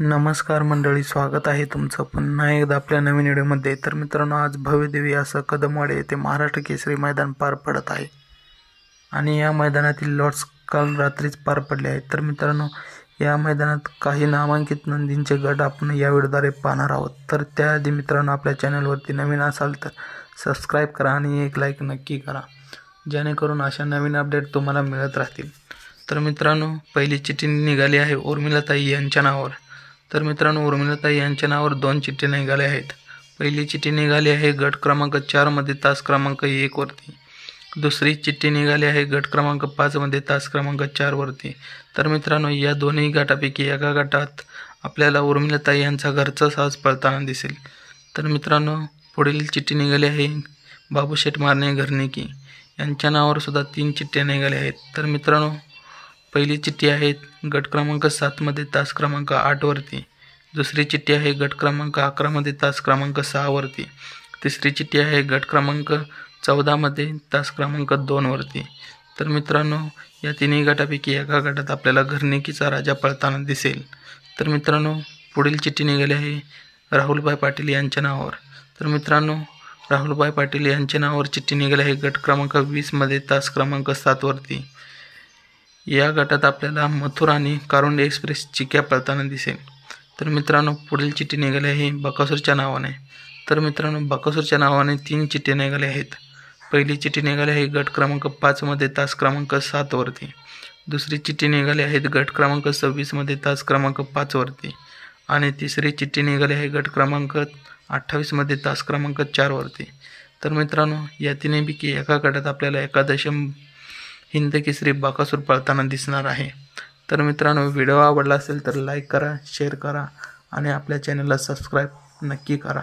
नमस्कार मंडळी, स्वागत आहे तुमचं पुन्हा एकदा आपल्या नवीन व्हिडिओमध्ये। तर मित्रांनो, आज भव्यदेवी असं कदमवाडी येथे महाराष्ट्र केसरी मैदान पार पडत आहे आणि या मैदानातील लॉट्स काल रात्रीच पार पडले आहेत। तर मित्रांनो, या मैदानात काही नामांकित नंदींचे गट आपण या व्हिडिओद्वारे पाहणार आहोत। तर त्याआधी मित्रांनो, आपल्या चॅनलवरती नवीन असाल तर सबस्क्राईब करा आणि एक लाईक नक्की करा, जेणेकरून अशा नवीन अपडेट तुम्हाला मिळत राहतील। तर मित्रांनो, पहिली चिठ्ठी निघाली आहे उर्मिलाताई यांच्या नावावर। तर मित्रांनो, उर्मिलाताई यांच्या नावावर 2 चिठ्ठी निघाल्या आहेत। पहिली चिठ्ठी निघाली आहे गट क्रमांक 4 मध्ये तास क्रमांक 1 वरती। दुसरी चिठ्ठी निघाली आहे गट क्रमांक 5 मध्ये तास क्रमांक 4 वरती। तर मित्रांनो, या दोन्ही गटापैकी एका गटात आपल्याला उर्मिलाताई यांचा घरचा साज पळताना दिसेल। तर मित्रांनो, पुढील चिठ्ठी निघाली आहे बाबूशेठ मारणे घरनिकी यांच्या नावावर सुद्धा 3 चिठ्ठ्या निघाल्या आहेत। तर मित्रांनो, पहिली चिठ्ठी आहे गट क्रमांक 7 मध्ये तास क्रमांक 8 वरती। दुसरी चिठ्ठी आहे गट क्रमांक 11 मध्ये तास क्रमांक 6 वरती। तिसरी चिठ्ठी आहे गट क्रमांक 14 मध्ये तास क्रमांक 2 वरती। तर मित्रांनो, या तिन्ही गटापैकी एका गटात आपल्याला घरनिकीचा राजा पळताना दिसेल। तर मित्रांनो, पुढील चिठ्ठी निघाली आहे राहुलभाई पाटील यांच्या नावावर। तर मित्रांनो, राहुलभाई पाटील यांच्या नावावर चिठ्ठी निघाली आहे गट क्रमांक 20 मध्ये तास क्रमांक 7 वरती। या गटात आपल्याला मथुर आणि कारुंडे एक्सप्रेस चिक्या पळताना दिसेल। तर मित्रांनो, पुढील चिठ्ठी निघाली आहे बकासूरच्या नावाने। तर मित्रांनो, बकासूरच्या नावाने 3 चिठ्ठ्या निघाल्या आहेत। पहिली चिठ्ठी निघाली आहे गट क्रमांक 5 मध्ये तास क्रमांक 7 वरती। दुसरी चिठ्ठी निघाली आहे गट क्रमांक 26 मध्ये तास क्रमांक 5 वरती आणि तिसरी चिठ्ठी निघाली आहे गट क्रमांक 28 मध्ये तास क्रमांक 4 वरती। तर मित्रांनो, या तिन्हीपैकी एका गटात आपल्याला एकादश हिंद केसरी बकासूर पळताना दिसणार आहे। तर मित्रांनो, व्हिडिओ आवडला असेल तर लाईक करा, शेअर करा आणि आपल्या चॅनलला सबस्क्राईब नक्की करा।